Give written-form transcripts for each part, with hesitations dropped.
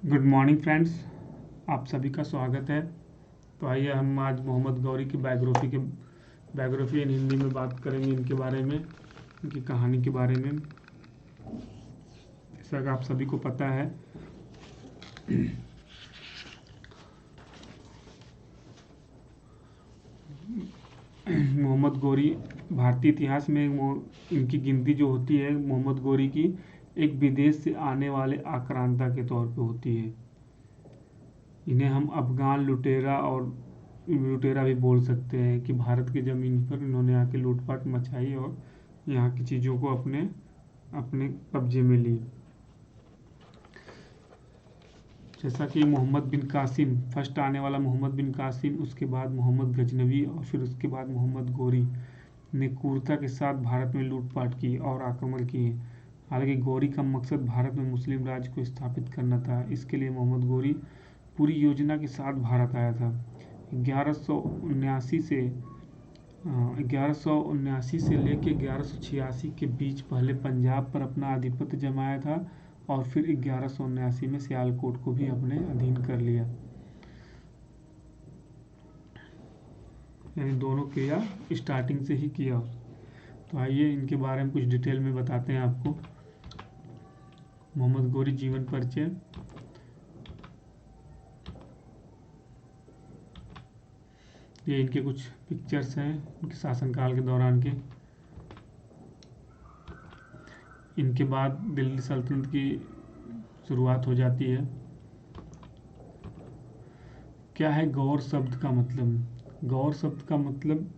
Good morning friends. आप सभी का स्वागत है। तो आइए हम आज मोहम्मद गौरी की बायोग्राफी इन हिंदी में बात करेंगे, इनके बारे में, इनकी कहानी के बारे में। जैसा कि आप सभी को पता है, मोहम्मद गौरी भारतीय इतिहास में इनकी गिनती जो होती है मोहम्मद गौरी की, एक विदेश से आने वाले आक्रांता के तौर पे होती है। इन्हें हम अफ़गान लुटेरा भी बोल सकते हैं कि भारत की ज़मीन पर इन्होंने आके लूटपाट मचाई और यहाँ की चीज़ों को अपने अपने कब्जे में ली। जैसा कि मोहम्मद बिन कासिम, फर्स्ट आने वाला मोहम्मद बिन कासिम, उसके बाद मोहम्मद गजनवी और फिर उसके बाद मोहम्मद गौरी ने क्रूरता के साथ भारत में लूटपाट की और आक्रमण किए। हालांकि गौरी का मकसद भारत में मुस्लिम राज्य को स्थापित करना था। इसके लिए मोहम्मद गौरी पूरी योजना के साथ भारत आया था। 1179 से लेकर 1186 के बीच पहले पंजाब पर अपना आधिपत्य जमाया था और फिर 1179 में सियालकोट को भी अपने अधीन कर लिया। यानी दोनों क्रिया स्टार्टिंग से ही किया। तो आइए इनके बारे में कुछ डिटेल में बताते हैं आपको। मोहम्मद गौरी जीवन परिचय। ये इनके कुछ पिक्चर्स हैं उनके शासनकाल के दौरान के। इनके बाद दिल्ली सल्तनत की शुरुआत हो जाती है। क्या है गौर शब्द का मतलब? गौर शब्द का मतलब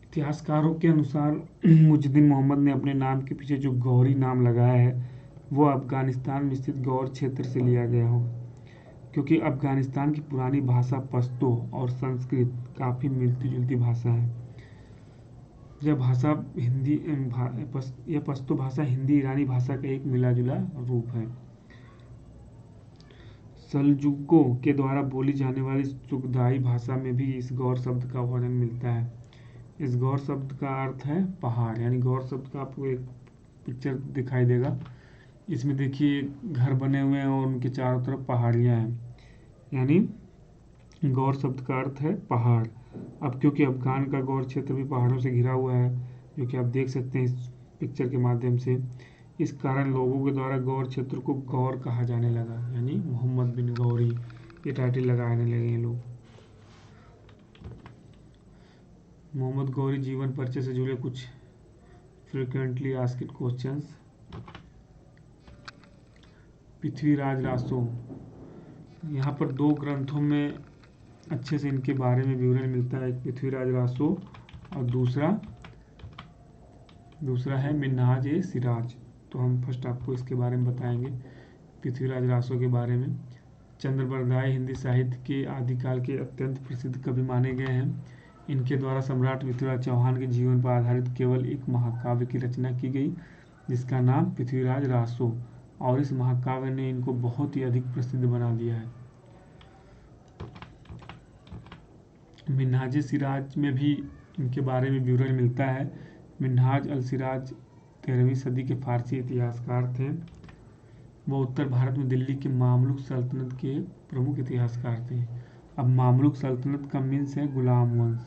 इतिहासकारों के अनुसार मुजुद्दीन मोहम्मद ने अपने नाम के पीछे जो गौरी नाम लगाया है वो अफगानिस्तान में स्थित गौर क्षेत्र से लिया गया हो, क्योंकि अफगानिस्तान की पुरानी भाषा पश्तो और संस्कृत काफ़ी मिलती जुलती भाषा है। यह पश्तो भाषा हिंदी ईरानी भाषा का एक मिला जुला रूप है। सल्जूकों के द्वारा बोली जाने वाली सुगदाई भाषा में भी इस गौर शब्द का वर्णन मिलता है। इस गौर शब्द का अर्थ है पहाड़। यानी गौर शब्द का आपको एक पिक्चर दिखाई देगा। इसमें देखिए घर बने हुए हैं और उनके चारों तरफ पहाड़ियाँ हैं। यानी गौर शब्द का अर्थ है पहाड़। अब क्योंकि अफगान का गौर क्षेत्र भी पहाड़ों से घिरा हुआ है, जो कि आप देख सकते हैं इस पिक्चर के माध्यम से, इस कारण लोगों के द्वारा गौर क्षेत्र को गौर कहा जाने लगा। यानी मोहम्मद बिन गौरी ये टाइटल लगाने लगे हैं लोग। मोहम्मद गौरी जीवन परिचय से जुड़े कुछ frequently asked questions. Prithviraj Raso, यहाँ पर दो ग्रंथों में अच्छे से इनके बारे में विवरण मिलता है। एक पृथ्वीराज रासो और दूसरा है मिन्हाज ए सिराज। तो हम फर्स्ट आपको इसके बारे में बताएंगे, पृथ्वीराज रासो के बारे में। चंद्रबरदाई हिंदी साहित्य के आदिकाल के अत्यंत प्रसिद्ध कवि माने गए हैं। इनके द्वारा सम्राट पृथ्वीराज चौहान के जीवन पर आधारित केवल एक महाकाव्य की रचना की गई, जिसका नाम पृथ्वीराज रासो, और इस महाकाव्य ने इनको बहुत ही अधिक प्रसिद्ध बना दिया है। मिन्हाज सिराज में भी इनके बारे में विवरण मिलता है। मिन्हाज अल सिराज 13वीं सदी के फारसी इतिहासकार थे। वो उत्तर भारत में दिल्ली की मामलुक सल्तनत के प्रमुख इतिहासकार थे। अब मामलुक सल्तनत का मीन्स है गुलाम वंश,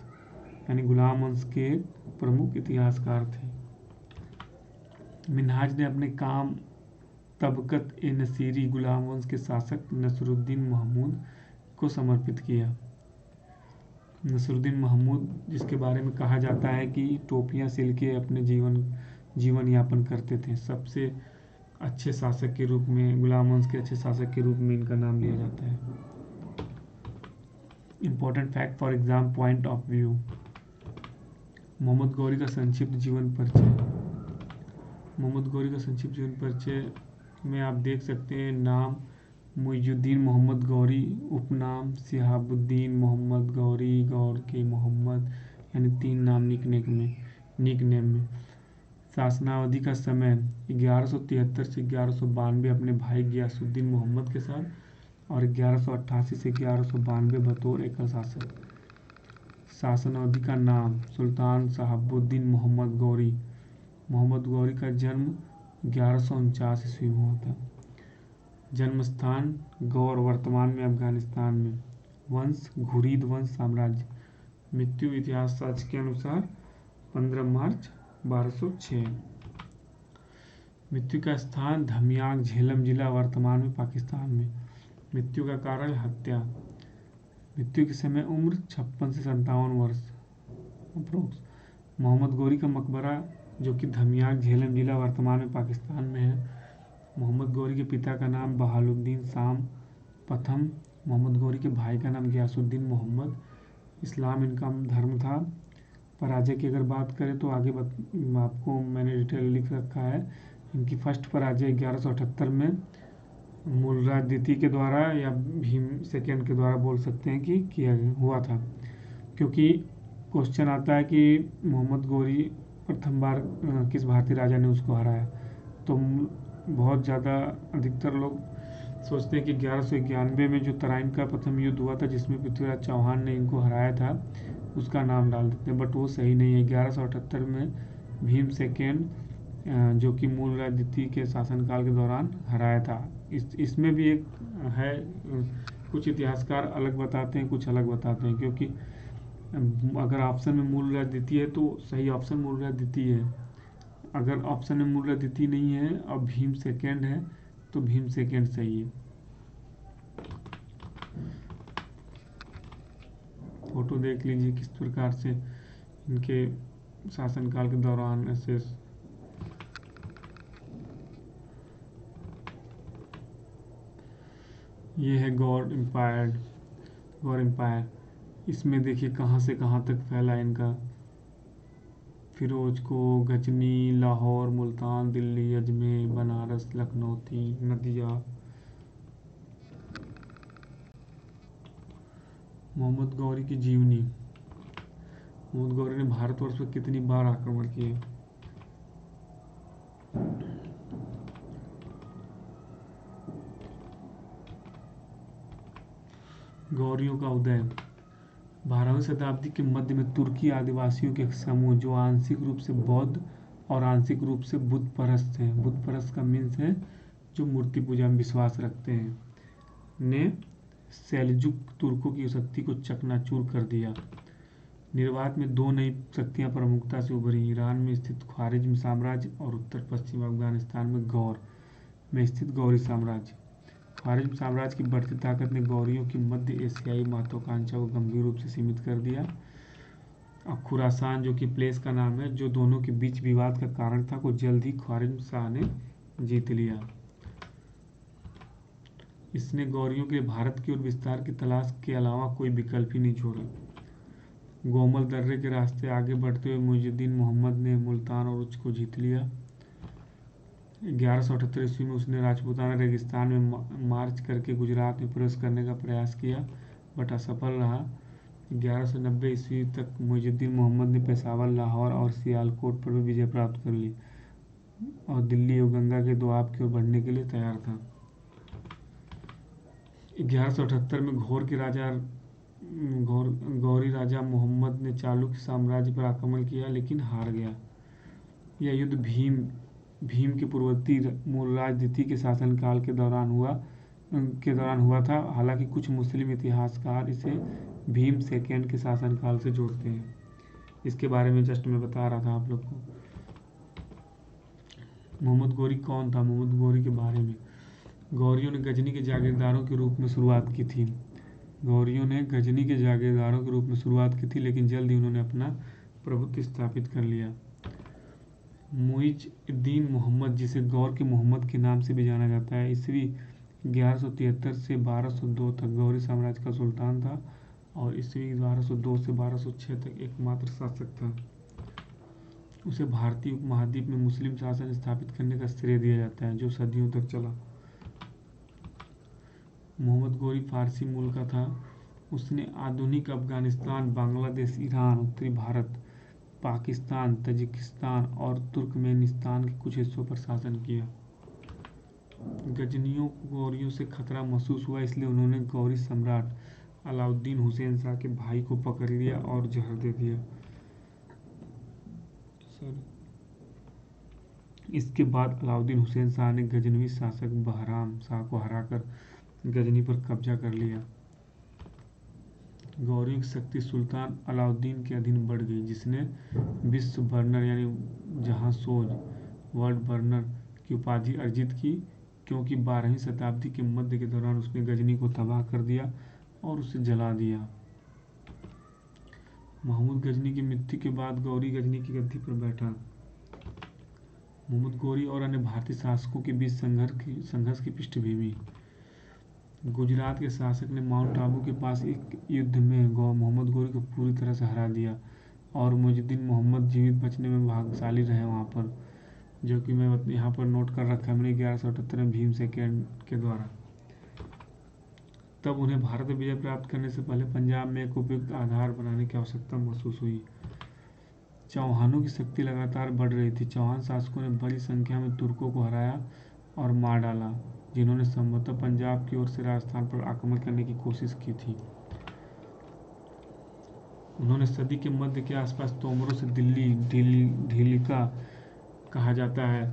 यानी गुलाम वंश के प्रमुख इतिहासकार थे। मिन्हाज ने अपने काम तबकत ए नसीरी गुलाम वंश के शासक नसरुद्दीन महमूद को समर्पित किया। नसरुद्दीन महमूद, जिसके बारे में कहा जाता है कि टोपियां सिल के अपने जीवन यापन करते थे। सबसे अच्छे शासक के रूप में, गुलाम वंश के अच्छे शासक के रूप में इनका नाम लिया जाता है। Important fact for exam point of view. Mohammad Ghori का संक्षिप्त जीवन परिचय। मोहम्मद गौरी का संक्षिप्त जीवन परिचय में आप देख सकते हैं नाम मुइजुद्दीन मोहम्मद गौरी, उपनाम सिहाबुद्दीन मोहम्मद गौरी, गौर के मोहम्मद, यानी 3 नाम निकनेम में। शासनावधि का समय 1173 से 1192 अपने भाई गियासुद्दीन मोहम्मद के साथ, और 1188 से 1192 बतौर एकल शासक। शासन अवधि का नाम सुल्तान शहाबुद्दीन मोहम्मद गौरी। मोहम्मद गौरी का जन्म 1149 ईस्वी में हुआ था। जन्म स्थान गौर, वर्तमान में अफगानिस्तान में। वंश घुरीद वंश साम्राज्य। मृत्यु इतिहास साक्ष्य के अनुसार 15 मार्च 1206। मृत्यु का स्थान धमियाग झेलम जिला, वर्तमान में पाकिस्तान में। मृत्यु का कारण हत्या। मृत्यु के समय उम्र 56 से 57 वर्ष अप्रोक्स। मोहम्मद गौरी का मकबरा जो कि धमियाग झेलम जिला, वर्तमान में पाकिस्तान में है। मोहम्मद गौरी के पिता का नाम बहालुद्दीन शाम प्रथम। मोहम्मद गौरी के भाई का नाम गियासुद्दीन मोहम्मद। इस्लाम इनका धर्म था। पराजय की अगर बात करें तो आगे आपको मैंने डिटेल लिख रखा है। इनकी फर्स्ट पराजय 1178 में मूलराज द्वितीय के द्वारा या भीम सेकेंड के द्वारा बोल सकते हैं कि किया हुआ था, क्योंकि क्वेश्चन आता है कि मोहम्मद गौरी प्रथम बार किस भारतीय राजा ने उसको हराया। तो बहुत ज़्यादा अधिकतर लोग सोचते हैं कि 1191 में जो तराइन का प्रथम युद्ध हुआ था जिसमें पृथ्वीराज चौहान ने इनको हराया था, उसका नाम डाल देते हैं, बट वो सही नहीं है। 1178 में भीम सेकेंड जो कि मूलराज द्वितीय के शासनकाल के दौरान हराया था। इसमें भी एक है, कुछ इतिहासकार अलग बताते हैं, कुछ अलग बताते हैं, क्योंकि अगर ऑप्शन में मूलराज द्वितीय है तो सही ऑप्शन मूलराज द्वितीय है। अगर ऑप्शन में मूलराज द्वितीय नहीं है और भीम सेकेंड है तो भीम सेकेंड सही है। फोटो देख लीजिए किस प्रकार से इनके शासनकाल के दौरान ऐसे ये है गौर एम्पायर। गौर एम्पायर इसमें देखिए कहाँ से कहाँ तक फैला इनका। फिरोजको, गजनी, लाहौर, मुल्तान, दिल्ली, अजमेर, बनारस, लखनऊ, नदिया। मोहम्मद गौरी की जीवनी। मोहम्मद गौरी ने भारतवर्ष पर कितनी बार आक्रमण किए? गौरियों का उदय 12वीं शताब्दी के मध्य में तुर्की आदिवासियों के एक समूह जो आंशिक रूप से बौद्ध और आंशिक रूप से बुद्ध परस्त हैं, बुद्ध परस्त का मीन्स है जो मूर्ति पूजा में विश्वास रखते हैं, ने सेल्जुक तुर्कों की शक्ति को चकनाचूर कर दिया। निर्वात में दो नई शक्तियां प्रमुखता से उभरी, ईरान में स्थित ख्वारिज्म साम्राज्य और उत्तर पश्चिम अफगानिस्तान में गौर में स्थित गौरी साम्राज्य। ख्वारिज्म साम्राज्य की बढ़ती ताकत ने गौरियों की मध्य एशियाई महत्वाकांक्षा को गंभीर रूप से सीमित कर दिया। और खुरासान जो कि प्लेस का नाम है जो दोनों के बीच विवाद का कारण था, को जल्द ही ख्वारिज्म शाह ने जीत लिया। इसने गौरियों के भारत की ओर विस्तार की तलाश के अलावा कोई विकल्प ही नहीं छोड़ा। गोमल दर्रे के रास्ते आगे बढ़ते हुए मुइजुद्दीन मोहम्मद ने मुल्तान और उच्च को जीत लिया। 1178 ईस्वी में उसने राजपूताना रेगिस्तान में मार्च करके गुजरात में प्रवेश करने का प्रयास किया, बट असफल रहा। 1190 ईस्वी तक मुइजुद्दीन मोहम्मद ने पेशावर, लाहौर और सियालकोट पर भी विजय प्राप्त कर ली और दिल्ली और गंगा के दोआब की ओर बढ़ने के लिए तैयार था। 1178 में गौरी राजा मोहम्मद ने चालुक्य साम्राज्य पर आक्रमण किया लेकिन हार गया। यह युद्ध भीम के पूर्ववर्ती मूलराज द्वितीय के शासनकाल के दौरान हुआ था। हालांकि कुछ मुस्लिम इतिहासकार इसे भीम सेकेंड के शासनकाल से जोड़ते हैं। इसके बारे में जस्ट मैं बता रहा था आप लोग को। मोहम्मद गौरी कौन था? मोहम्मद गौरी के बारे में, गौरियों ने गजनी के जागीरदारों के रूप में शुरुआत की थी। गौरियों ने गजनी के जागीरदारों के रूप में शुरुआत की थी, लेकिन जल्द ही उन्होंने अपना प्रभुत्व स्थापित कर लिया। मुइज़-उद-दीन मोहम्मद, जिसे गौर के मोहम्मद के नाम से भी जाना जाता है, ईस्वी 1173 से 1202 तक गौरी साम्राज्य का सुल्तान था और ईस्वी 1202 से 1206 तक एकमात्र शासक था। उसे भारतीय उपमहाद्वीप में मुस्लिम शासन स्थापित करने का श्रेय दिया जाता है जो सदियों तक चला। मोहम्मद गौरी फारसी मूल का था। उसने आधुनिक अफगानिस्तान, बांग्लादेश, ईरान, उत्तरी भारत, पाकिस्तान, तजिकिस्तान और तुर्कमेनिस्तान के कुछ हिस्सों पर शासन किया। गजनियों को गौरियों से खतरा महसूस हुआ, इसलिए उन्होंने गौरी सम्राट अलाउद्दीन हुसैन शाह के भाई को पकड़ लिया और जहर दे दिया। इसके बाद अलाउद्दीन हुसैन शाह ने गजनवी शासक बहराम शाह को हराकर गजनी पर कब्जा कर लिया। गौरियों की शक्ति सुल्तान अलाउद्दीन के अधीन बढ़ गई, जिसने विश्व बर्नर यानी जहांसोज वर्ल्ड बर्नर की उपाधि अर्जित की, क्योंकि 12वीं शताब्दी के मध्य के दौरान उसने गजनी को तबाह कर दिया और उसे जला दिया। महमूद गजनी की मृत्यु के बाद गौरी गजनी की गद्दी पर बैठा। मोहम्मद गौरी और अन्य भारतीय शासकों के बीच संघर्ष की पृष्ठभूमि। गुजरात के शासक ने माउंट आबू के पास एक युद्ध में मोहम्मद गौरी को पूरी तरह से हरा दिया और मुइजुद्दीन मोहम्मद जीवित बचने में भाग्यशाली रहे वहाँ पर, जो कि मैं यहाँ पर नोट कर रखा है मैंने 1178 में भीमसेन के द्वारा। तब उन्हें भारत में विजय प्राप्त करने से पहले पंजाब में एक उपयुक्त आधार बनाने की आवश्यकता महसूस हुई। चौहानों की शक्ति लगातार बढ़ रही थी। चौहान शासकों ने बड़ी संख्या में तुर्कों को हराया और मार डाला, जिन्होंने संभवतः पंजाब की ओर से राजस्थान पर आक्रमण करने की कोशिश की थी। उन्होंने सदी के मध्य के आसपास तोमरों से ढीलिका कहा जाता है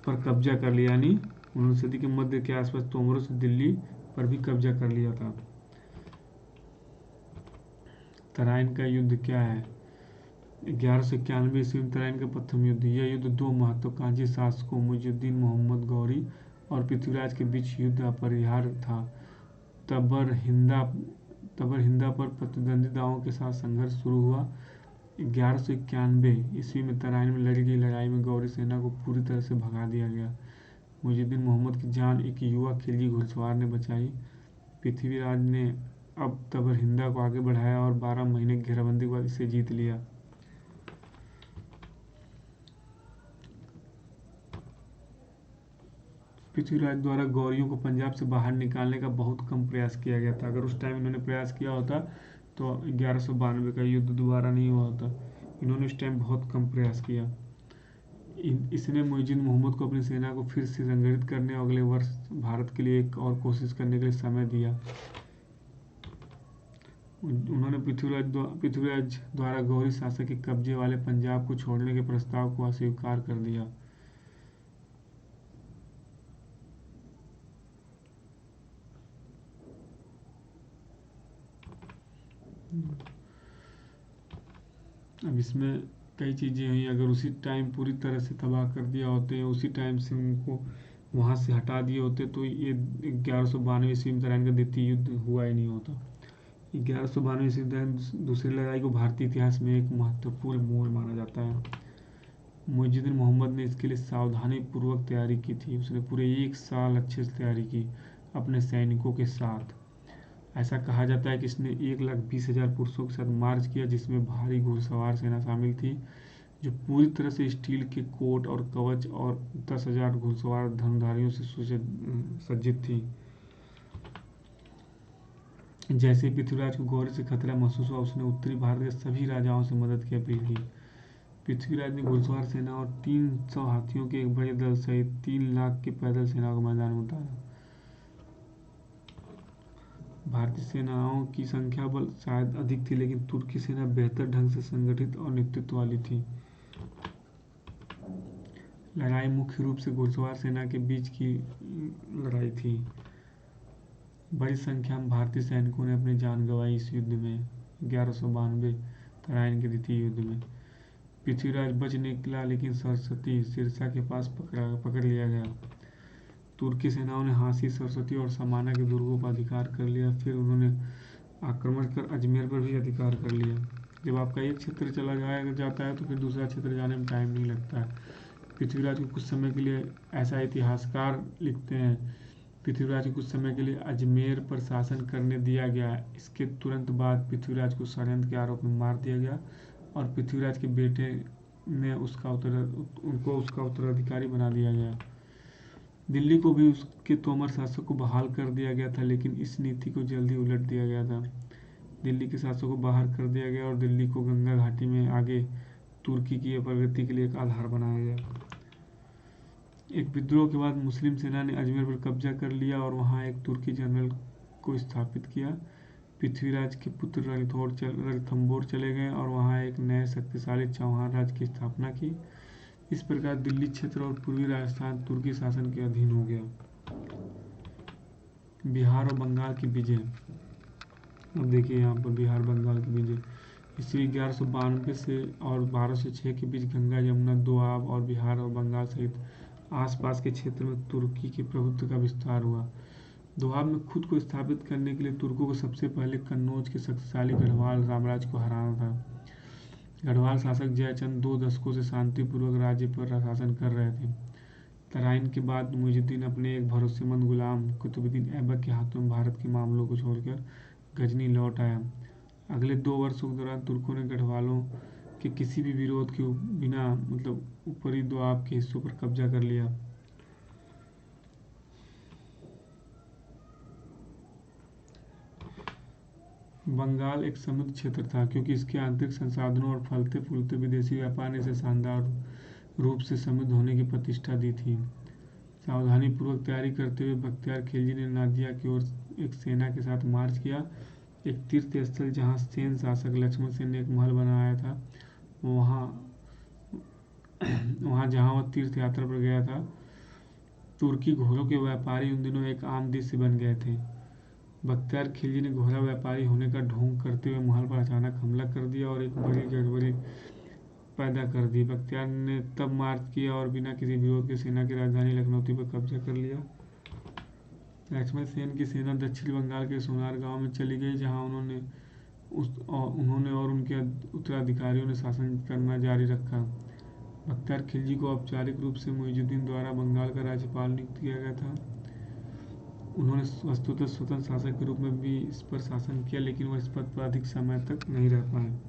पर कब्जा कर लिया, यानी उन्होंने सदी के मध्य के आसपास तोमरों से दिल्ली पर भी कब्जा कर लिया था। तराइन का युद्ध क्या है? 1191 ईस्वी में तराइन का प्रथम युद्ध। यह युद्ध दो महत्वाकांक्षी शासकों मुइजुद्दीन मोहम्मद गौरी और पृथ्वीराज के बीच युद्ध अपरिहार्य था। तबर हिंदा पर प्रतिद्वंदी दावों के साथ संघर्ष शुरू हुआ। 1191 ईस्वी में तराइन में लड़ी गई लड़ाई में गौरी सेना को पूरी तरह से भगा दिया गया। मुइजुद्दीन मोहम्मद की जान एक युवा खिलजी घुड़सवार ने बचाई। पृथ्वीराज ने अब तबर हिंदा को आगे बढ़ाया और 12 महीने की घेराबंदी के बाद इसे जीत लिया। पृथ्वीराज द्वारा गौरियों को पंजाब से बाहर निकालने का बहुत कम प्रयास किया गया था। अगर उस टाइम इन्होंने प्रयास किया होता तो 1192 का युद्ध दोबारा नहीं हुआ होता। इन्होंने उस टाइम बहुत कम प्रयास किया। इसने मुइजुद्दीन मोहम्मद को अपनी सेना को फिर से संगठित करने और अगले वर्ष भारत के लिए एक और कोशिश करने के लिए समय दिया। उन्होंने पृथ्वीराज द्वारा गौरी शासक के कब्जे वाले पंजाब को छोड़ने के प्रस्ताव को अस्वीकार कर दिया। अब इसमें कई चीज़ें हुई। अगर उसी टाइम पूरी तरह से तबाह कर दिया होते, उसी टाइम से उनको वहाँ से हटा दिए होते, तो ये 1192 ईस्वी में तराइन का द्वितीय युद्ध हुआ ही नहीं होता। 1192 ईस्वी में दूसरी लड़ाई को भारतीय इतिहास में एक महत्वपूर्ण मोड़ माना जाता है। मुइजुद्दीन मोहम्मद ने इसके लिए सावधानी पूर्वक तैयारी की थी। उसने पूरे 1 साल अच्छे से तैयारी की अपने सैनिकों के साथ। ऐसा कहा जाता है कि इसने 1,20,000 पुरुषों के साथ मार्च किया, जिसमें भारी घुड़सवार सेना शामिल थी जो पूरी तरह से स्टील के कोट और कवच और 10,000 घुड़सवार धनुर्धारियों से सुसज्जित थी। जैसे ही पृथ्वीराज को गौरी से खतरा महसूस हुआ, उसने उत्तरी भारत के सभी राजाओं से मदद की अपील की। पृथ्वीराज ने घुड़सवार सेना और 300 हाथियों के एक बड़े दल सहित 3 लाख की पैदल सेना को मैदान में उतारा। भारतीय सेनाओं की संख्या बल शायद अधिक थी, लेकिन तुर्की सेना बेहतर ढंग से संगठित और नेतृत्व वाली थी। लड़ाई मुख्य रूप से घुड़सवार सेना के बीच की लड़ाई थी। बड़ी संख्या में भारतीय सैनिकों ने अपनी जान गंवाई इस युद्ध में। 1192 तराइन के द्वितीय युद्ध में पृथ्वीराज बच निकला, लेकिन सरस्वती सिरसा के पास पकड़ लिया गया। तुर्की सेनाओं ने हांसी, सरस्वती और समाना के दुर्गों पर अधिकार कर लिया। फिर उन्होंने आक्रमण कर अजमेर पर भी अधिकार कर लिया। जब आपका एक क्षेत्र चला जाता है तो फिर दूसरा क्षेत्र जाने में टाइम नहीं लगता है। पृथ्वीराज को कुछ समय के लिए, ऐसा इतिहासकार लिखते हैं, पृथ्वीराज को कुछ समय के लिए अजमेर पर शासन करने दिया गया। इसके तुरंत बाद पृथ्वीराज को षड्यंत्र के आरोप में मार दिया गया और पृथ्वीराज के बेटे ने उनको उसका उत्तराधिकारी बना दिया गया। दिल्ली को भी उसके तोमर शासक को बहाल कर दिया गया था, लेकिन इस नीति को जल्दी उलट दिया गया था। दिल्ली के शासक को बाहर कर दिया गया और दिल्ली को गंगा घाटी में आगे तुर्की की प्रगति के लिए एक आधार बनाया गया। एक विद्रोह के बाद मुस्लिम सेना ने अजमेर पर कब्जा कर लिया और वहां एक तुर्की जनरल को स्थापित किया। पृथ्वीराज के पुत्र रणथंबोर चले गए और वहां एक नए शक्तिशाली चौहान राज्य की स्थापना की। इस प्रकार दिल्ली क्षेत्र और पूर्वी राजस्थान तुर्की शासन के अधीन हो गया। बिहार और बंगाल की विजय। अब देखिए यहाँ पर बिहार बंगाल की विजय ईस्वी 1192 से और 1206 के बीच गंगा यमुना दोआब और बिहार और बंगाल सहित आसपास के क्षेत्र में तुर्की के प्रभुत्व का विस्तार हुआ। दोआब में खुद को स्थापित करने के लिए तुर्कों को सबसे पहले कन्नौज के शक्तिशाली गढ़वाल साम्राज्य को हराना था। गढ़वाल शासक जयचंद 2 दशकों से शांतिपूर्वक राज्य पर शासन कर रहे थे। तराइन के बाद मुइजुद्दीन अपने एक भरोसेमंद गुलाम कुतुबुद्दीन ऐबक के हाथों में भारत के मामलों को छोड़कर गजनी लौट आया। अगले 2 वर्षों के दौरान तुर्कों ने गढ़वालों के किसी भी विरोध के बिना ऊपरी दोआब के हिस्सों पर कब्जा कर लिया। बंगाल एक समृद्ध क्षेत्र था क्योंकि इसके आंतरिक संसाधनों और फलते फूलते विदेशी व्यापार ने इसे शानदार रूप से समृद्ध होने की प्रतिष्ठा दी थी। सावधानीपूर्वक तैयारी करते हुए बख्तियार खिलजी ने नादिया की ओर एक सेना के साथ मार्च किया। एक तीर्थ स्थल जहाँ सेन शासक लक्ष्मण सेन ने एक महल बनाया था, वहाँ जहाँ वह तीर्थ यात्रा पर गया था, तुर्की घोड़ों के व्यापारी उन दिनों एक आम दृश्य बन गए थे। बख्तियार खिलजी ने घोड़ा व्यापारी होने का ढोंग करते हुए महल पर अचानक हमला कर दिया और एक बड़ी गड़बड़ी पैदा कर दी। बख्तियार ने तब मार्च किया और बिना किसी विरोध के सेना की राजधानी लखनौती पर कब्जा कर लिया। लक्ष्मण सेन की सेना दक्षिण बंगाल के सोनार गांव में चली गई, जहां उन्होंने और उनके उत्तराधिकारियों ने शासन करना जारी रखा। बख्तियार खिलजी को औपचारिक रूप से मुइजुद्दीन द्वारा बंगाल का राज्यपाल नियुक्त किया गया था। उन्होंने वस्तुतः स्वतंत्र शासक के रूप में भी इस पर शासन किया, लेकिन वह इस पद पर अधिक समय तक नहीं रह पाए।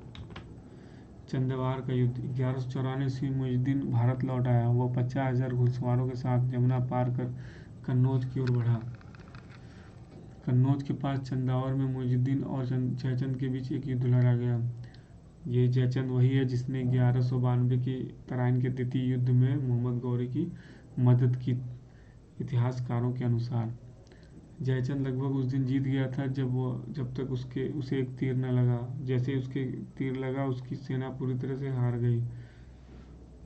चंदेवार का युद्ध। 1194 ईस्वी में मुइजुद्दीन भारत लौट आया। वह 50,000 घुड़सवारों के साथ यमुना पार कर कन्नौज की ओर बढ़ा। कन्नौज के पास चंदावर में मुइजुद्दीन और जयचंद के बीच एक युद्ध लड़ा गया। ये जयचंद वही है जिसने 1192 की तराइन के द्वितीय युद्ध में मोहम्मद गौरी की मदद की, इतिहासकारों के अनुसार। जयचंद लगभग उस दिन जीत गया था जब तक उसे एक तीर न लगा। जैसे उसके तीर लगा, उसकी सेना पूरी तरह से हार गई।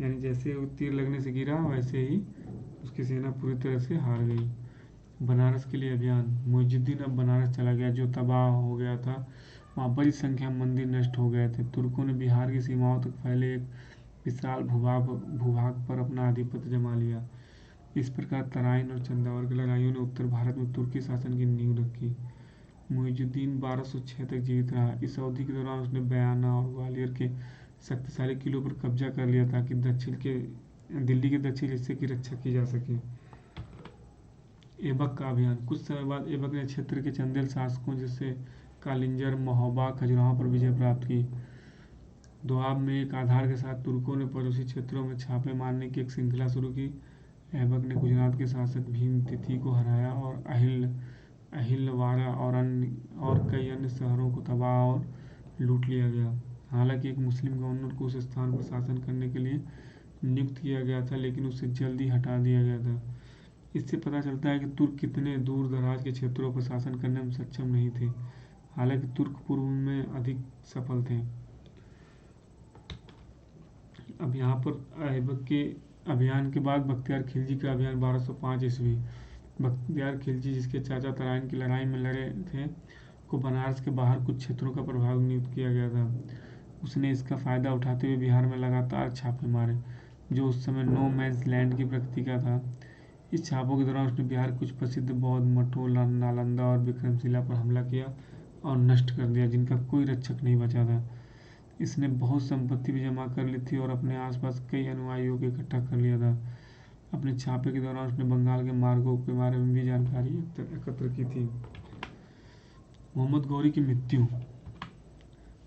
यानी जैसे वो तीर लगने से गिरा, वैसे ही उसकी सेना पूरी तरह से हार गई। बनारस के लिए अभियान। मुइजुद्दीन अब बनारस चला गया, जो तबाह हो गया था। वहाँ बड़ी संख्या में मंदिर नष्ट हो गए थे। तुर्कों ने बिहार की सीमाओं तक फैले एक विशाल भूभाग पर अपना आधिपत्य जमा लिया। इस प्रकार तराइन और चंदावर की लड़ाइयों ने उत्तर भारत में तुर्की शासन की नींव रखी। मुइजुद्दीन 1206 तक जीवित रहा। इस अवधि के दौरान उसने बयाना और ग्वालियर के शक्तिशाली किलों पर कब्जा कर लिया ताकि दिल्ली के दक्षिण हिस्से की रक्षा की जा सके। ऐबक का अभियान। कुछ समय बाद ऐबक ने क्षेत्र के चंदेल शासकों जैसे कालिंजर, महोबा, खजुराहो पर विजय प्राप्त की। दोआब में एक आधार के साथ तुर्कों ने पड़ोसी क्षेत्रों में छापे मारने की एक श्रृंखला शुरू की। ऐबक ने गुजरात के शासक भीम तिथि को हराया और अहिलवाड़ा और कई अन्य शहरों को तबाह और लूट लिया गया। हालांकि एक मुस्लिम गवर्नर को उस स्थान पर शासन करने के लिए नियुक्त किया गया था, लेकिन उसे जल्दी हटा दिया गया था। इससे पता चलता है कि तुर्क कितने दूर दराज के क्षेत्रों पर शासन करने में सक्षम नहीं थे। हालांकि तुर्क पूर्व में अधिक सफल थे। अब यहाँ पर ऐबक के अभियान के बाद बख्तियार खिलजी का अभियान। 1205 ईस्वी। बख्तियार खिलजी, जिसके चाचा तराइन की लड़ाई में लड़े थे, को बनारस के बाहर कुछ क्षेत्रों का प्रभाव नियुक्त किया गया था। उसने इसका फायदा उठाते हुए बिहार में लगातार छापे मारे, जो उस समय नो मैंस लैंड की प्रकृति का था। इस छापों के दौरान उसने बिहार के कुछ प्रसिद्ध बौद्ध मठों, नालंदा और विक्रमशिला पर हमला किया और नष्ट कर दिया, जिनका कोई रक्षक नहीं बचा था। इसने बहुत संपत्ति भी जमा कर ली थी और अपने आसपास कई अनुयायियों को इकट्ठा कर लिया था। अपने छापे के दौरान उसने बंगाल के मार्गों के बारे में भी जानकारी एकत्र की थी। मोहम्मद गौरी की मृत्यु।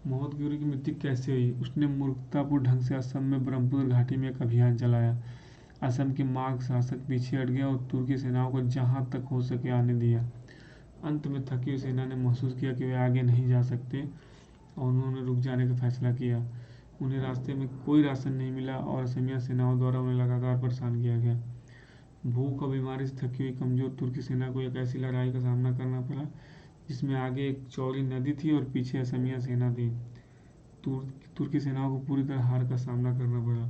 मोहम्मद गौरी की मृत्यु कैसे हुई? उसने मूर्खतापूर्ण ढंग से असम में ब्रह्मपुत्र घाटी में एक अभियान चलाया। असम के माघ शासक पीछे हट गया और तुर्की सेनाओं को जहाँ तक हो सके आने दिया। अंत में थकी हुई सेना ने महसूस किया कि वे आगे नहीं जा सकते और उन्होंने रुक जाने का फैसला किया। उन्हें रास्ते में कोई राशन नहीं मिला और असमिया सेनाओं द्वारा उन्हें लगातार परेशान किया गया। भूख और बीमारी से थकी हुई कमजोर तुर्की सेना को एक ऐसी लड़ाई का सामना करना पड़ा जिसमें आगे एक चौड़ी नदी थी और पीछे असमिया सेना थी। तुर्की सेनाओं को पूरी तरह हार का सामना करना पड़ा।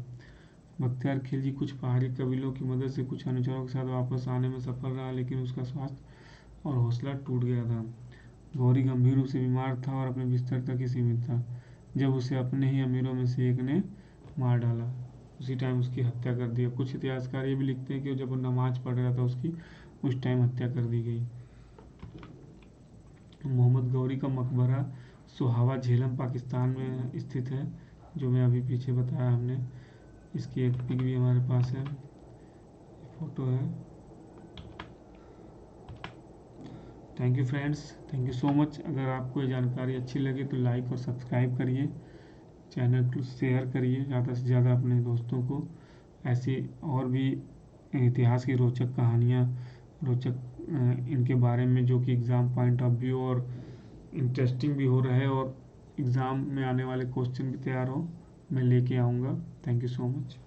बख्तियार खिलजी कुछ पहाड़ी कबीलों की मदद से कुछ अनुचरों के साथ वापस आने में सफल रहा, लेकिन उसका स्वास्थ्य और हौसला टूट गया था। गौरी गंभीर रूप से बीमार था और अपने बिस्तर तक ही सीमित था, जब उसे अपने ही अमीरों में से एक ने मार डाला। उसी टाइम उसकी हत्या कर दी। कुछ इतिहासकार ये भी लिखते हैं कि जब वो नमाज पढ़ रहा था उसकी उस टाइम हत्या कर दी गई। मोहम्मद गौरी का मकबरा सुहावा झेलम पाकिस्तान में स्थित है, जो मैं अभी पीछे बताया हमने। इसकी एक पिक भी हमारे पास है, फोटो है। Thank you friends, thank you so much. अगर आपको ये जानकारी अच्छी लगे तो लाइक और सब्सक्राइब करिए, चैनल को शेयर करिए ज़्यादा से ज़्यादा अपने दोस्तों को। ऐसी और भी इतिहास की रोचक कहानियाँ, रोचक इनके बारे में जो कि एग्ज़ाम पॉइंट ऑफ व्यू और इंटरेस्टिंग भी हो रहे और एग्ज़ाम में आने वाले क्वेश्चन भी तैयार हो, मैं लेके आऊँगा। Thank you so much.